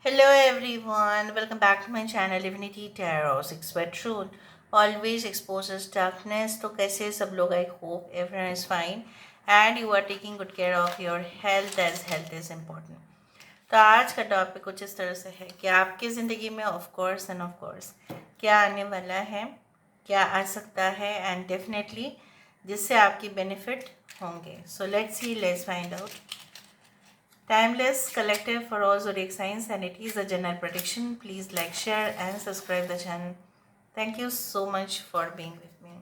Hello everyone, welcome back to my channel Divinity Tarot 6 Wet Rule. Always exposes darkness. तो कैसे सब लोग I hope everyone is fine and you are taking good care of your health as health is important. तो आज का topic कुछ इस तरह से है कि आपकी ज़िंदगी में of course end of course क्या आने वाला है, क्या आ सकता है एंड डेफिनेटली जिससे आपकी बेनिफिट होंगे. So let's see, let's find out. Timeless collective for all zodiac signs and it is a general prediction. Please like, share and subscribe the channel. Thank you so much for being with me.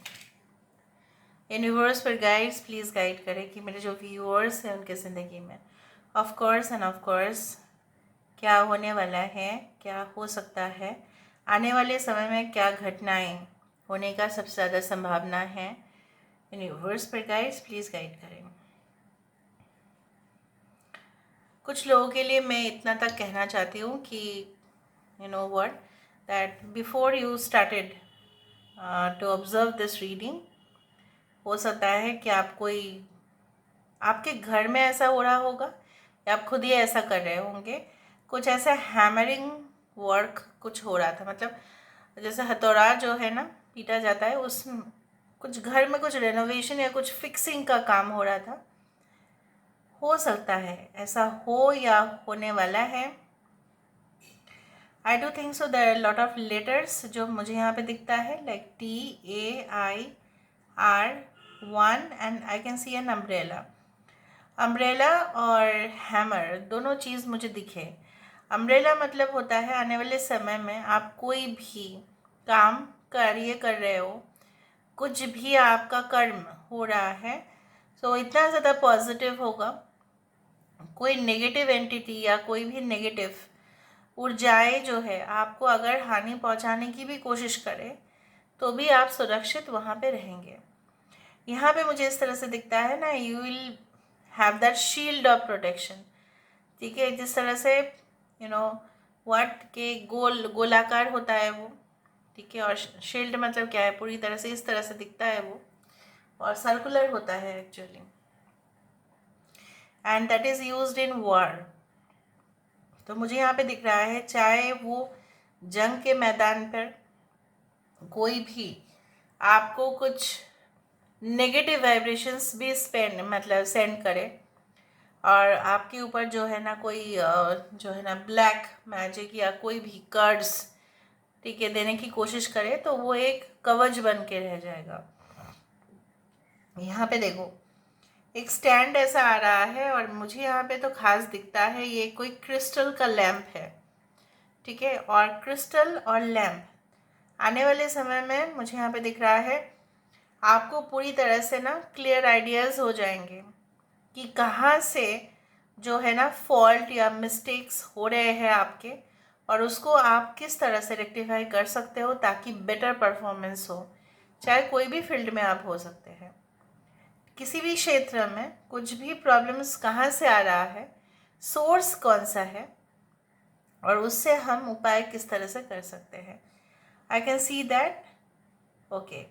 Universe पर guides please guide करें कि मेरे जो viewers हैं उनके ज़िंदगी में of course end of course क्या होने वाला है, क्या हो सकता है, आने वाले समय में क्या घटनाएं होने का सबसे ज़्यादा संभावना है. यूनिवर्स पर गाइड्स प्लीज़ गाइड करें. कुछ लोगों के लिए मैं इतना तक कहना चाहती हूँ कि you know what that before you started to observe this reading, हो सकता है कि आप कोई आपके घर में ऐसा हो रहा होगा या आप खुद ही ऐसा कर रहे होंगे. कुछ ऐसा हैमरिंग वर्क कुछ हो रहा था, मतलब जैसे हथौड़ा जो है ना पीटा जाता है, उस कुछ घर में कुछ रेनोवेशन या कुछ फिक्सिंग का काम हो रहा था. हो सकता है ऐसा हो या होने वाला है. I do think so. There are lot of letters जो मुझे यहाँ पे दिखता है, like TAIR 1 and I can see an umbrella. Umbrella और हैमर दोनों चीज़ मुझे दिखे. अम्ब्रेला मतलब होता है आने वाले समय में आप कोई भी काम कार्य कर रहे हो, कुछ भी आपका कर्म हो रहा है, तो इतना ज़्यादा पॉजिटिव होगा. कोई नेगेटिव एंटिटी या कोई भी नेगेटिव ऊर्जाएं जो है आपको अगर हानि पहुंचाने की भी कोशिश करे तो भी आप सुरक्षित वहाँ पे रहेंगे. यहाँ पे मुझे इस तरह से दिखता है ना, you will have that shield of protection. ठीक है, जिस तरह से यू नो व्हाट के गोलाकार होता है वो. ठीक है, और शील्ड मतलब क्या है, पूरी तरह से इस तरह से दिखता है वो, और सर्कुलर होता है actually, and that is used in war. तो मुझे यहाँ पे दिख रहा है चाहे वो जंग के मैदान पर कोई भी आपको कुछ नेगेटिव वाइब्रेशंस भी सेंड करे, और आपके ऊपर जो है ना कोई जो है ना ब्लैक मैजिक या कोई भी कर्ड्स, ठीक है, देने की कोशिश करे, तो वो एक कवच बन के रह जाएगा. यहाँ पे देखो एक स्टैंड ऐसा आ रहा है और मुझे यहाँ पे तो खास दिखता है ये कोई क्रिस्टल का लैम्प है. ठीक है, और क्रिस्टल और लैम्प आने वाले समय में मुझे यहाँ पे दिख रहा है आपको पूरी तरह से ना क्लियर आइडियाज़ हो जाएंगे कि कहाँ से जो है ना फॉल्ट या मिस्टेक्स हो रहे हैं आपके, और उसको आप किस तरह से रेक्टिफाई कर सकते हो ताकि बेटर परफॉर्मेंस हो. चाहे कोई भी फील्ड में आप हो सकते हैं, किसी भी क्षेत्र में कुछ भी प्रॉब्लम्स कहाँ से आ रहा है, सोर्स कौन सा है, और उससे हम उपाय किस तरह से कर सकते हैं. आई कैन सी दैट. ओके,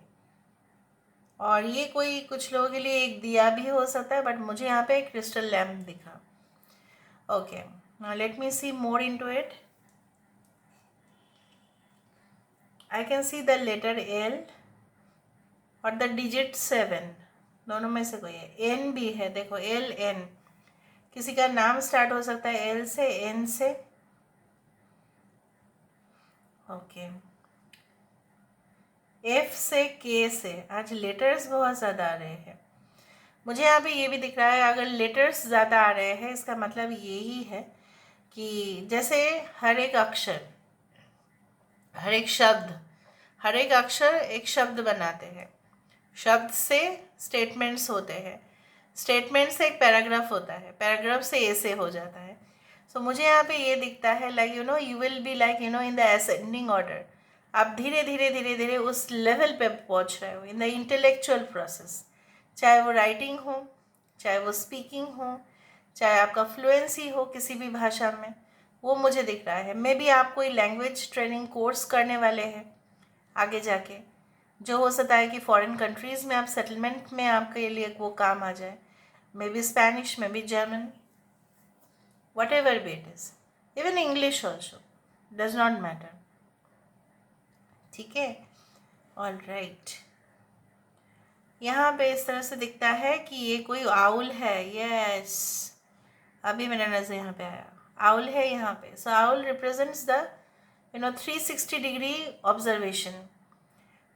और ये कोई कुछ लोगों के लिए एक दिया भी हो सकता है, बट मुझे यहाँ पे एक क्रिस्टल लैम्प दिखा. Okay, now let me see more into it. I can see the letter L और द डिजिट 7. दोनों में से कोई है. N भी है, देखो LN. किसी का नाम स्टार्ट हो सकता है L से, N से. ओके, F से, K से. आज लेटर्स बहुत ज़्यादा आ रहे हैं. मुझे यहाँ पे ये भी दिख रहा है अगर लेटर्स ज़्यादा आ रहे हैं इसका मतलब यही है कि जैसे हर एक अक्षर, हर एक शब्द, हर एक अक्षर एक शब्द बनाते हैं. शब्द से स्टेटमेंट्स होते हैं, स्टेटमेंट से एक पैराग्राफ होता है, पैराग्राफ से ऐसे हो जाता है. सो मुझे यहाँ पे ये दिखता है like you will be like in the ascending order. आप धीरे धीरे धीरे धीरे उस लेवल पे पहुँच रहे हो इन द इंटेलेक्चुअल प्रोसेस. चाहे वो राइटिंग हो, चाहे वो स्पीकिंग हो, चाहे आपका फ्लुएंसी हो किसी भी भाषा में, वो मुझे दिख रहा है. मे बी आप कोई लैंग्वेज ट्रेनिंग कोर्स करने वाले हैं आगे जाके, जो हो सकता है कि फॉरेन कंट्रीज़ में आप सेटलमेंट में आपके लिए वो काम आ जाए. May be Spanish, may be German, what ever be it is. Even English also, does not matter. ठीक है, ऑल राइट। यहाँ पे इस तरह से दिखता है कि ये कोई आउल है। यस, अभी मेरा नज़र यहाँ पे आया, आउल है यहाँ पे। So owl represents the 360 degree observation.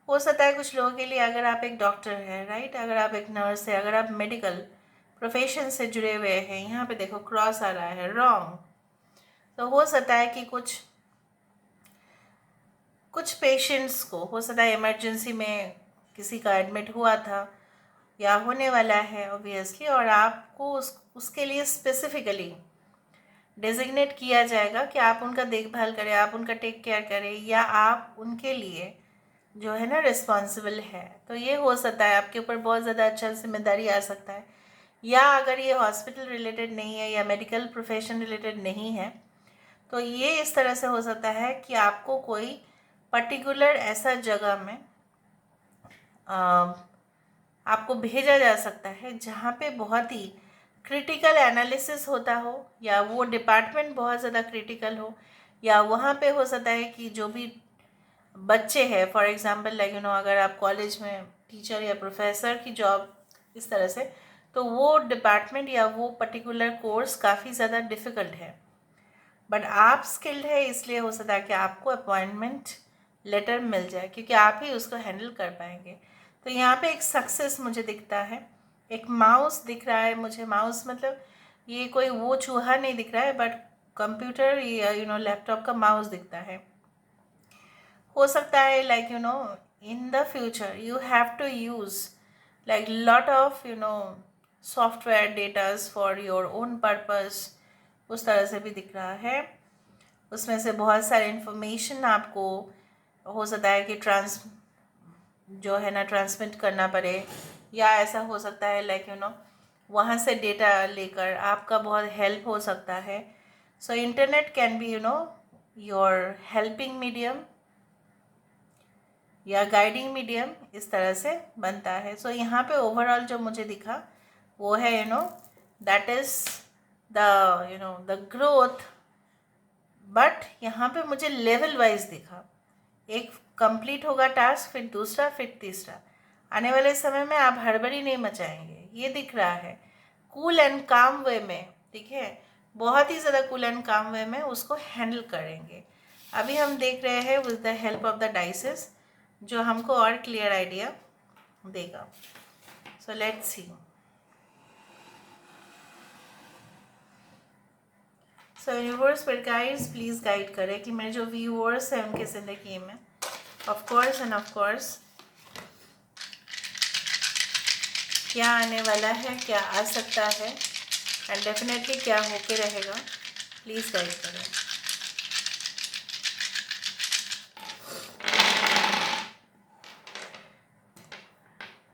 हो सकता है कुछ लोगों के लिए, अगर आप एक डॉक्टर हैं, राइट, अगर आप एक नर्स है, अगर आप मेडिकल प्रोफेशन से जुड़े हुए हैं, यहाँ पे देखो क्रॉस आ रहा है, रॉन्ग। तो हो सकता है कि कुछ पेशेंट्स को हो सकता है इमरजेंसी में किसी का एडमिट हुआ था या होने वाला है ऑब्वियसली, और आपको उसके लिए स्पेसिफिकली डेजिग्नेट किया जाएगा कि आप उनका देखभाल करें, आप उनका टेक केयर करें, या आप उनके लिए जो है ना रिस्पॉन्सिबल है। तो ये हो सकता है आपके ऊपर बहुत ज़्यादा अच्छा जिम्मेदारी आ सकता है। या अगर ये हॉस्पिटल रिलेटेड नहीं है या मेडिकल प्रोफेशन रिलेटेड नहीं है, तो ये इस तरह से हो सकता है कि आपको कोई पर्टिकुलर ऐसा जगह में आपको भेजा जा सकता है जहाँ पे बहुत ही क्रिटिकल एनालिसिस होता हो, या वो डिपार्टमेंट बहुत ज़्यादा क्रिटिकल हो, या वहाँ पे हो सकता है कि जो भी बच्चे हैं, फॉर एग्जांपल लाइक अगर आप कॉलेज में टीचर या प्रोफेसर की जॉब इस तरह से, तो वो डिपार्टमेंट या वो पर्टिकुलर कोर्स काफ़ी ज़्यादा डिफ़िकल्ट है, बट आप स्किल्ड है, इसलिए हो सकता है कि आपको अपॉइंटमेंट लेटर मिल जाए, क्योंकि आप ही उसको हैंडल कर पाएंगे। तो यहाँ पे एक सक्सेस मुझे दिखता है, एक माउस दिख रहा है मुझे। माउस मतलब ये कोई वो चूहा नहीं दिख रहा है, बट कंप्यूटर या लैपटॉप का माउस दिखता है। हो सकता है like in the future you have to use like lot of software datas for your own purpose, उस तरह से भी दिख रहा है। उसमें से बहुत सारे इन्फॉर्मेशन आपको हो सकता है कि जो है ना ट्रांसमिट करना पड़े, या ऐसा हो सकता है लाइक वहाँ से डेटा लेकर आपका बहुत हेल्प हो सकता है। So internet can be your helping medium या गाइडिंग मीडियम, इस तरह से बनता है। सो यहाँ पे ओवरऑल जो मुझे दिखा वो है that is the growth, but यहाँ पे मुझे लेवल वाइज दिखा। एक कंप्लीट होगा टास्क, फिर दूसरा, फिर तीसरा। आने वाले समय में आप हड़बड़ी नहीं मचाएंगे, ये दिख रहा है। कूल एंड काम वे में, ठीक है, बहुत ही ज़्यादा कूल एंड काम वे में उसको हैंडल करेंगे। अभी हम देख रहे हैं with the help of the dices, जो हमको और क्लियर आइडिया देगा। So let's see. So universe पर गाइड्स प्लीज़ गाइड करें कि मेरे जो व्यूअर्स हैं उनके ज़िंदगी में of course end of course क्या आने वाला है, क्या आ सकता है, एंड डेफिनेटली क्या होके रहेगा। प्लीज़ गाइड करें।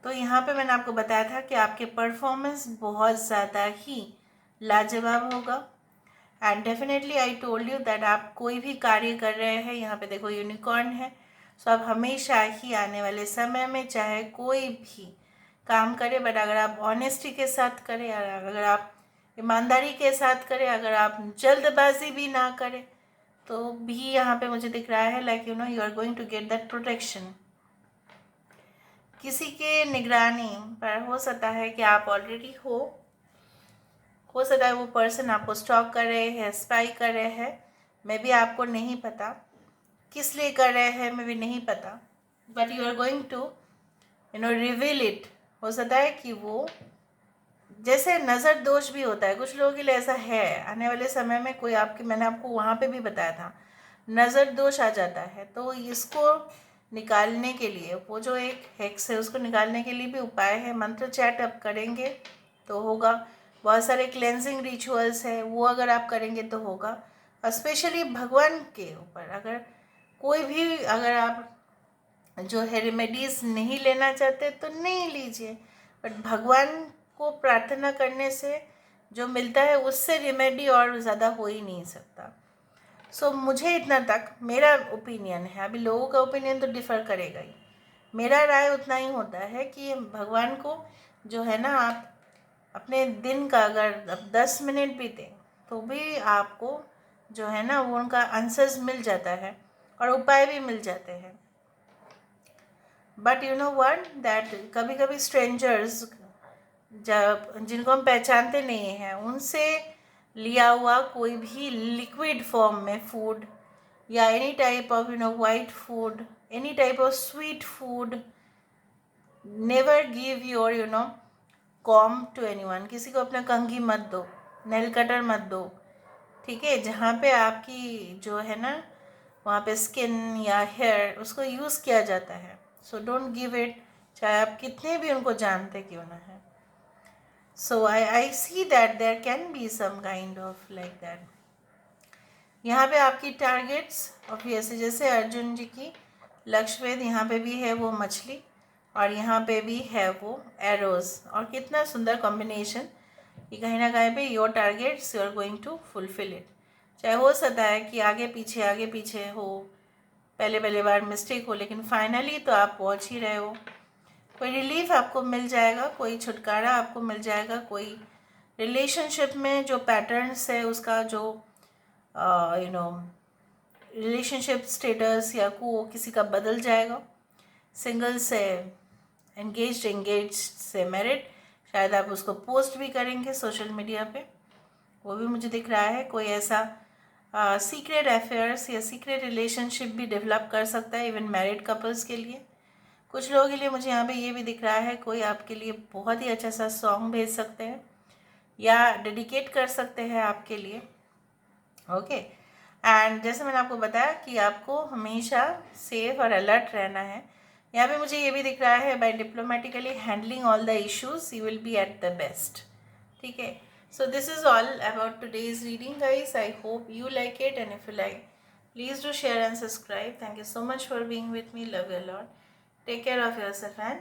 तो यहाँ पे मैंने आपको बताया था कि आपके परफॉर्मेंस बहुत ज़्यादा ही लाजवाब होगा, and definitely I told you that आप कोई भी कार्य कर रहे हैं, यहाँ पे देखो यूनिकॉर्न है। सो आप हमेशा ही आने वाले समय में चाहे कोई भी काम करें, बट अगर आप ऑनेस्टी के साथ करें, अगर आप ईमानदारी के साथ करें, अगर आप जल्दबाजी भी ना करें, तो भी यहाँ पे मुझे दिख रहा है like you are going to get that protection. किसी के निगरानी पर हो सकता है कि आप ऑलरेडी हो सकता है वो पर्सन आपको स्टॉक कर रहे हैं, स्पाई कर रहे हैं, मे बी आपको नहीं पता किस लिए कर रहे हैं, मे बी नहीं पता, but you are going to reveal it. हो सकता है कि वो जैसे नज़र दोष भी होता है, कुछ लोगों के लिए ऐसा है, आने वाले समय में कोई मैंने आपको वहाँ पे भी बताया था, नज़र दोष आ जाता है। तो इसको निकालने के लिए वो जो एक हेक्स है उसको निकालने के लिए भी उपाय है। मंत्र चैट आप करेंगे तो होगा, बहुत सारे क्लेंजिंग रिचुअल्स है, वो अगर आप करेंगे तो होगा। स्पेशली भगवान के ऊपर अगर कोई भी, अगर आप जो है रेमेडीज़ नहीं लेना चाहते तो नहीं लीजिए, बट भगवान को प्रार्थना करने से जो मिलता है उससे रेमेडी और ज़्यादा हो ही नहीं सकता। सो मुझे इतना तक मेरा ओपिनियन है, अभी लोगों का ओपिनियन तो डिफ़र करेगा ही, मेरा राय उतना ही होता है कि भगवान को जो है ना, आप अपने दिन का अगर 10 मिनट भी दें तो भी आपको जो है ना वो उनका आंसर्स मिल जाता है और उपाय भी मिल जाते हैं। But you know what that कभी कभी स्ट्रेंजर्स जब जिनको हम पहचानते नहीं हैं उनसे लिया हुआ कोई भी लिक्विड फॉर्म में फूड या any type of white food, any type of sweet food, never give your calm to anyone. किसी को अपना कंघी मत दो, नेल कटर मत दो, ठीक है। जहाँ पे आपकी जो है ना वहाँ पे स्किन या हेयर उसको यूज़ किया जाता है, सो डोंट गिव इट, चाहे आप कितने भी उनको जानते क्यों ना है। So I see that there can be some kind of like that. यहाँ पे आपकी टारगेट्स ऑब्वियसली जैसे अर्जुन जी की लक्ष्यवेद, यहाँ पे भी है वो मछली और यहाँ पे भी है वो एरोज, और कितना सुंदर कॉम्बिनेशन कि कहीं ना कहीं पे your targets you are going to fulfil it. चाहे हो सकता है कि आगे पीछे हो, पहले पहले बार मिस्टेक हो, लेकिन फाइनली तो आप पहुँच ही रहे हो। कोई रिलीफ आपको मिल जाएगा, कोई छुटकारा आपको मिल जाएगा, कोई रिलेशनशिप में जो पैटर्न्स है उसका जो रिलेशनशिप स्टेटस या को किसी का बदल जाएगा। सिंगल से एंगेज से मैरिड, शायद आप उसको पोस्ट भी करेंगे सोशल मीडिया पे, वो भी मुझे दिख रहा है। कोई ऐसा सीक्रेट अफेयर्स या सीक्रेट रिलेशनशिप भी डेवलप कर सकता है इवन मैरिड कपल्स के लिए। कुछ लोगों के लिए मुझे यहाँ पे ये भी दिख रहा है कोई आपके लिए बहुत ही अच्छा सा सॉन्ग भेज सकते हैं या डेडिकेट कर सकते हैं आपके लिए। ओके एंड जैसे मैंने आपको बताया कि आपको हमेशा सेफ और अलर्ट रहना है। यहाँ पे मुझे ये भी दिख रहा है by diplomatically handling all the issues you will be at the best, ठीक है। So this is all about today's reading guys. I hope you like it and if you like please do share and subscribe. Thank you so much for being with me. Love you a lot. Take care of yourself and